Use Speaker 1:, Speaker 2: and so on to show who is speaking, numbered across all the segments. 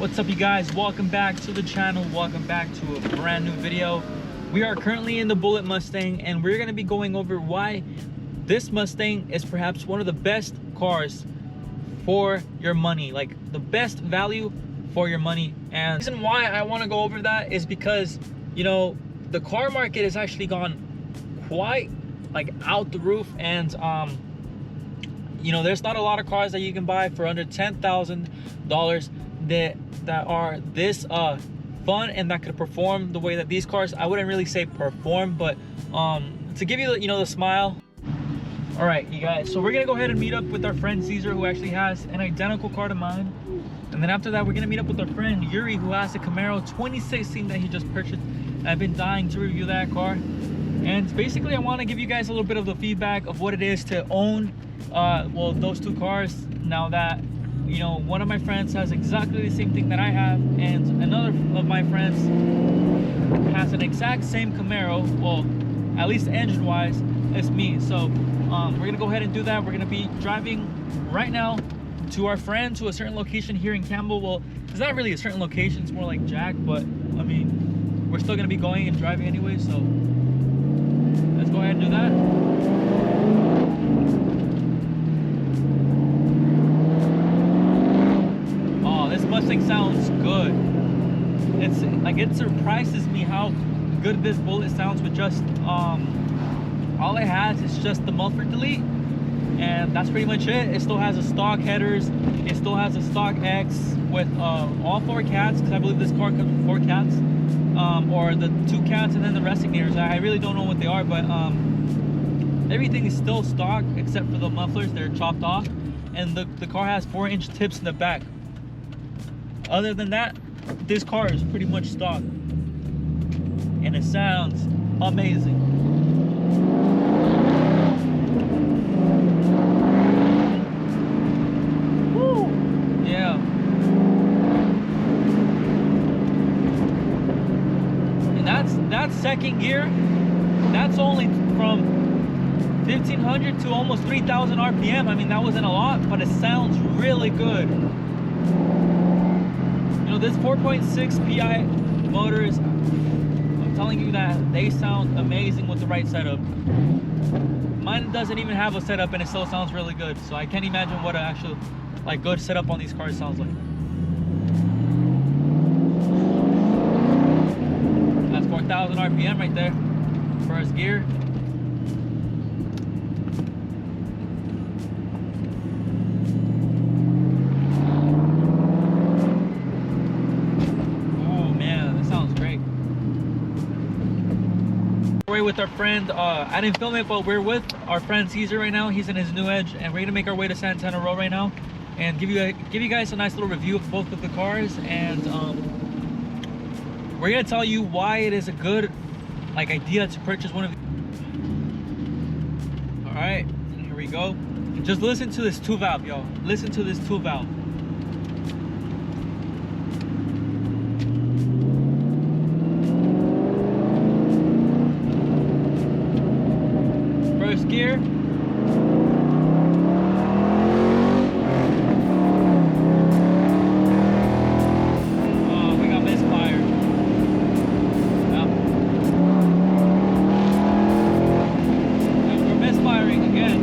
Speaker 1: What's up, you guys? Welcome back to the channel. Welcome back to a brand new video. We are currently in the Bullet Mustang, and we're going to be going over why this Mustang is perhaps one of the best cars for your money, like the best value for your money. And the reason why I want to go over that is because, you know, the car market has actually gone quite like out the roof, and you know, there's not a lot of cars that you can buy for under $10,000 that are this fun and that could perform the way that these cars, I wouldn't really say perform, but to give you, you know, the smile. All right, you guys, so we're gonna go ahead and meet up with our friend Caesar, who actually has an identical car to mine. And then after that, we're gonna meet up with our friend Yuri, who has a Camaro 2016 that he just purchased. I've been dying to review that car. And basically, I want to give you guys a little bit of the feedback of what it is to own well, those two cars. Now that, you know, one of my friends has exactly the same thing that I have, and another of my friends has an exact same Camaro, well, at least engine wise, as me. So we're gonna go ahead and do that. We're gonna be driving right now to our friend to a certain location here in Campbell. Well, it's not really a certain location, it's more like Jack, but I mean, we're still gonna be going and driving anyway, so let's go ahead and do that. Mustang sounds good. It's like, it surprises me how good this Bullet sounds with just all it has is just the muffler delete, and that's pretty much it. It still has a stock headers, it still has a stock X with all 4 cats, because I believe this car comes with 4 cats, or the 2 cats and then the resting gears. I really don't know what they are, but everything is still stock except for the mufflers. They're chopped off, and the car has 4-inch tips in the back. Other than that, this car is pretty much stock, and it sounds amazing. Woo! Yeah. And that's second gear. That's only from 1,500 to almost 3,000 RPM. I mean, that wasn't a lot, but it sounds really good. You know, this 4.6 PI motors, I'm telling you that they sound amazing with the right setup. Mine doesn't even have a setup, and it still sounds really good. So I can't imagine what an actual like good setup on these cars sounds like. That's 4,000 RPM right there. First gear. With our friend, I didn't film it, but we're with our friend Caesar right now. He's in his new Edge, and we're gonna make our way to Santana Row right now and give you guys a nice little review of both of the cars, and we're gonna tell you why it is a good like idea to purchase one of these. All right, here we go. Just listen to this 2-valve, y'all. Listen to this 2-valve. First gear. Oh, we got misfire. Yep. And we're misfiring again.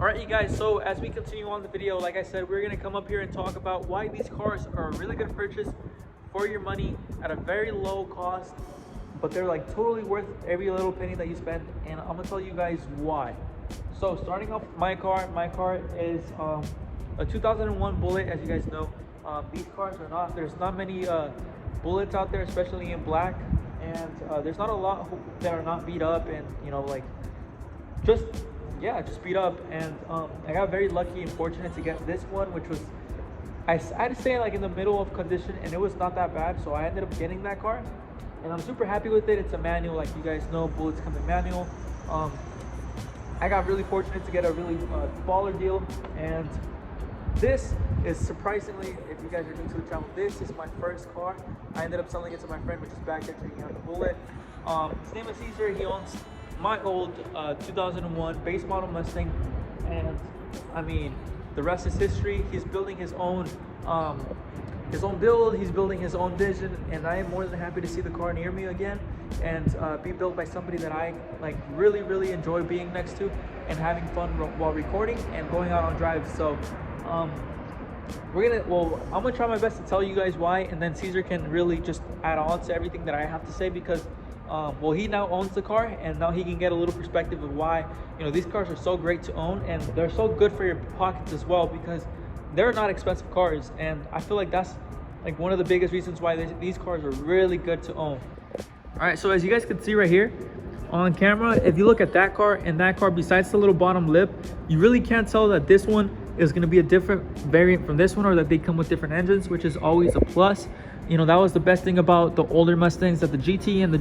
Speaker 1: Alright, you guys, so as we continue on the video, like I said, we're gonna come up here and talk about why these cars are a really good purchase for your money at a very low cost, but they're like totally worth every little penny that you spend, and I'm gonna tell you guys why. So starting off my car is a 2001 Bullet. As you guys know, these cars are not, there's not many Bullets out there, especially in black, and there's not a lot that are not beat up and, you know, like just beat up. And I got very lucky and fortunate to get this one, which was, I had to say, like in the middle of condition, and it was not that bad, so I ended up getting that car and I'm super happy with it. It's a manual, like you guys know, Bullets come in manual. I got really fortunate to get a really baller deal, and this is surprisingly, if you guys are new to the channel, this is my first car. I ended up selling it to my friend, which is back there checking out the Bullet. His name is Caesar. He owns my old 2001 base model Mustang, and I mean, the rest is history. He's building his own build, he's building his own vision, and I am more than happy to see the car near me again and be built by somebody that I like really enjoy being next to and having fun while recording and going out on drives. So I'm gonna try my best to tell you guys why, and then Caesar can really just add on to everything that I have to say, because well, he now owns the car, and now he can get a little perspective of why, you know, these cars are so great to own, and they're so good for your pockets as well, because they're not expensive cars. And I feel like that's like one of the biggest reasons why these cars are really good to own. All right, so as you guys can see right here on camera, if you look at that car and that car, besides the little bottom lip, you really can't tell that this one is going to be a different variant from this one, or that they come with different engines, which is always a plus. You know, that was the best thing about the older Mustangs, that the GT and the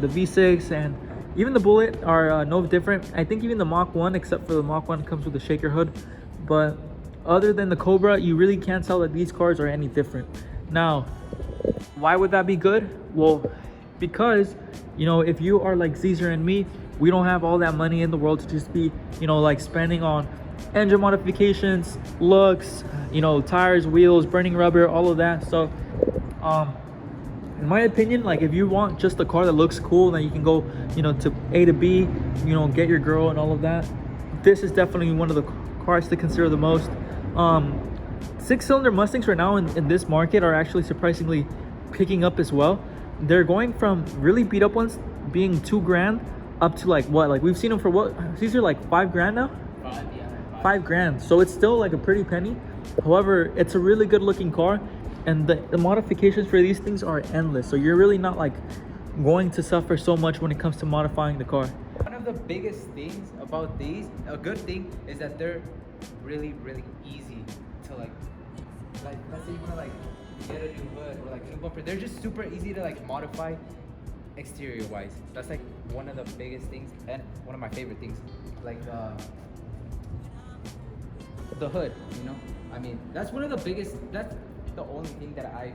Speaker 1: V6 and even the Bullet are no different. I think even the Mach 1, except for the Mach 1 comes with a shaker hood, but other than the Cobra, you really can't tell that these cars are any different. Now, why would that be good? Well, because, you know, if you are like Caesar and me, we don't have all that money in the world to just be, you know, like spending on engine modifications, looks, you know, tires, wheels, burning rubber, all of that. So in my opinion, like if you want just a car that looks cool, then you can go, you know, to A to B, you know, get your girl and all of that, this is definitely one of the cars to consider the most. 6-cylinder Mustangs right now in this market are actually surprisingly picking up as well. They're going from really beat up ones being $2,000 up to like what, like we've seen them for what, these are like $5,000 now. $5,000. So it's still like a pretty penny. However, it's a really good looking car, and the modifications for these things are endless. So you're really not like going to suffer so much when it comes to modifying the car.
Speaker 2: One of the biggest things about these, a good thing, is that they're really easy to like let's say you want to like get a new hood or like new bumper. They're just super easy to like modify exterior wise. That's like one of the biggest things, and one of my favorite things, like the hood, you know. I mean, that's one of the biggest, that's the only thing that I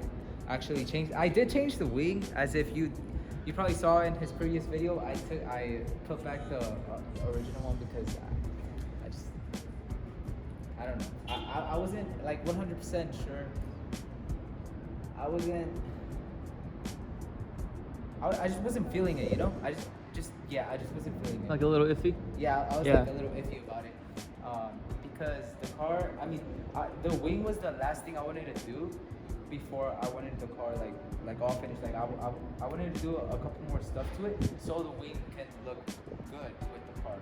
Speaker 2: actually changed. I did change the wing, as if you probably saw in his previous video. I put back the original one because I don't know. I wasn't like 100% sure. I just wasn't feeling it, you know. I just wasn't feeling it.
Speaker 1: Like a little iffy?
Speaker 2: Yeah, I was like a little iffy about it. Because the car, I mean, the wing was the last thing I wanted to do before I wanted the car like all finished. Like I wanted to do a couple more stuff to it so the wing can look good with the car.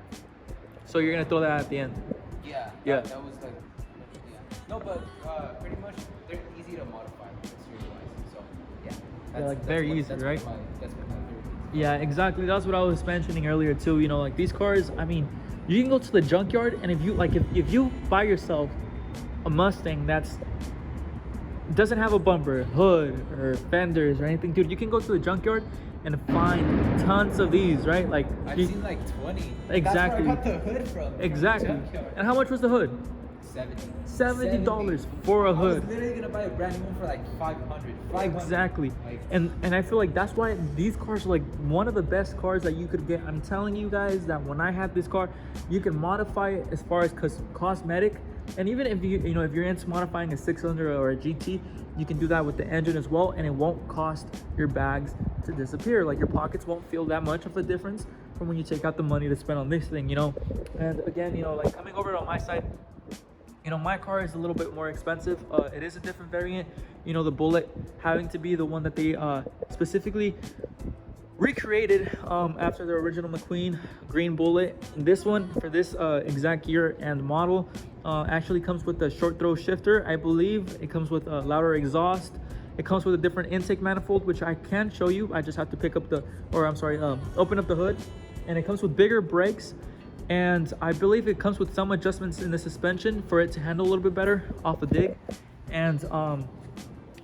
Speaker 1: So you're gonna throw that at the end?
Speaker 2: Yeah.
Speaker 1: Yeah.
Speaker 2: That was like, yeah. No, but pretty much they're easy to modify exterior-wise. So yeah.
Speaker 1: Yeah, like very easy, right?
Speaker 2: That's what my favorite thing.
Speaker 1: Yeah, exactly. That's what I was mentioning earlier too. You know, like these cars, I mean, you can go to the junkyard, and if you buy yourself a Mustang that's doesn't have a bumper, hood, or fenders or anything, dude, you can go to the junkyard and find tons of these, right? Like
Speaker 2: I've seen like 20.
Speaker 1: Exactly.
Speaker 2: That's where I got the hood from.
Speaker 1: Exactly. And how much was the hood? $70 for a hood.
Speaker 2: I was literally gonna buy a brand new one for like 500.
Speaker 1: Exactly.
Speaker 2: Like,
Speaker 1: and I feel like that's why these cars are like one of the best cars that you could get. I'm telling you guys that when I had this car, you can modify it as far as cosmetic, and even if you know if you're into modifying a 6-cylinder or a GT, you can do that with the engine as well, and it won't cost your bags to disappear. Like your pockets won't feel that much of a difference from when you take out the money to spend on this thing, you know. And again, you know, like coming over on my side, you know, my car is a little bit more expensive. It is a different variant, you know, the Bullet having to be the one that they specifically recreated after the original McQueen green Bullet. This one, for this exact year and model, actually comes with a short throw shifter, I believe. It comes with a louder exhaust. It comes with a different intake manifold, which I can show you. I just have to pick up the, or I'm sorry, open up the hood. And it comes with bigger brakes. And I believe it comes with some adjustments in the suspension for it to handle a little bit better off the dig. And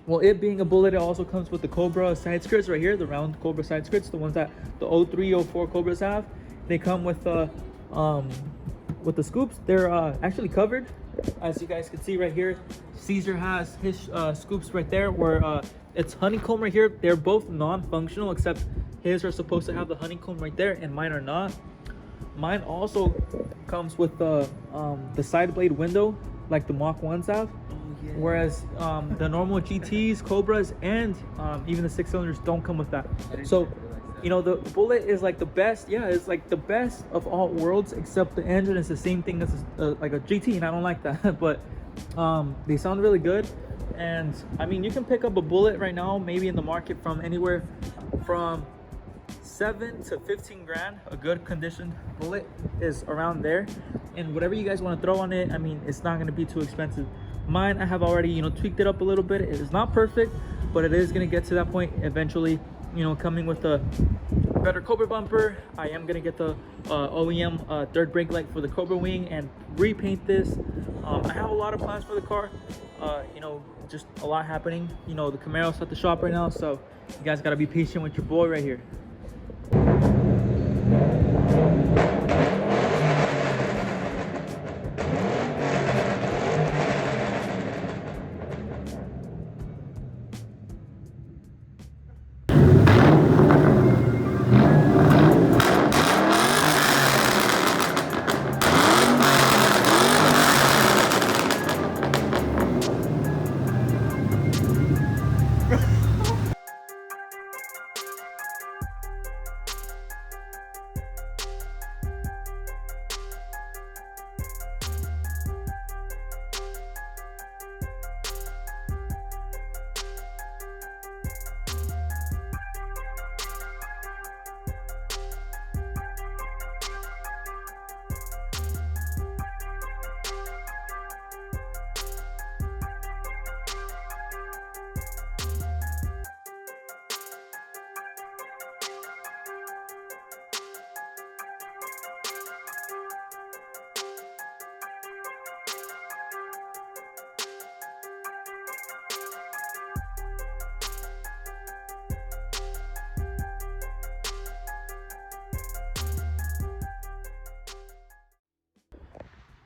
Speaker 1: well, it being a Bullet, it also comes with the Cobra side skirts right here, the round Cobra side skirts, the ones that the 03, 04 Cobras have. They come with the scoops. They're actually covered, as you guys can see right here. Caesar has his scoops right there, where it's honeycomb right here. They're both non-functional, except his are supposed to have the honeycomb right there, and mine are not. Mine also comes with the side blade window, like the Mach 1s have. Yeah. Whereas the normal GTs, Cobras, and even the 6-cylinders don't come with that. So, you know, the Bullet is like the best. Yeah, it's like the best of all worlds, except the engine is the same thing as like a GT, and I don't like that. But they sound really good. And I mean, you can pick up a Bullet right now, maybe in the market, from anywhere from 7 to 15 grand. A good condition Bullet is around there, and whatever you guys want to throw on it, I mean, it's not going to be too expensive. Mine, I have already, you know, tweaked it up a little bit. It is not perfect, but it is going to get to that point eventually, you know, coming with a better Cobra bumper. I am going to get the OEM third brake light for the Cobra wing and repaint this. I have a lot of plans for the car, you know, just a lot happening. You know, the Camaro's at the shop right now, so you guys got to be patient with your boy right here.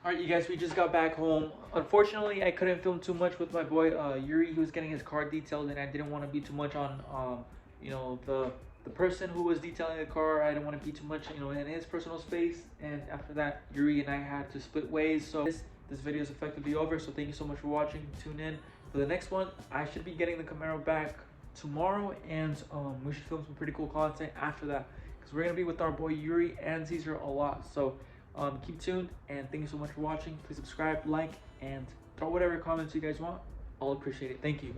Speaker 1: Alright, you guys, we just got back home. Unfortunately, I couldn't film too much with my boy Yuri. He was getting his car detailed, and I didn't want to be too much on you know, the person who was detailing the car. I didn't want to be too much, you know, in his personal space. And after that, Yuri and I had to split ways. So this video is effectively over. So thank you so much for watching. Tune in for the next one. I should be getting the Camaro back tomorrow, and we should film some pretty cool content after that, because we're gonna be with our boy Yuri and Caesar a lot. So keep tuned, and thank you so much for watching. Please subscribe, like, and throw whatever comments you guys want. I'll appreciate it. Thank you.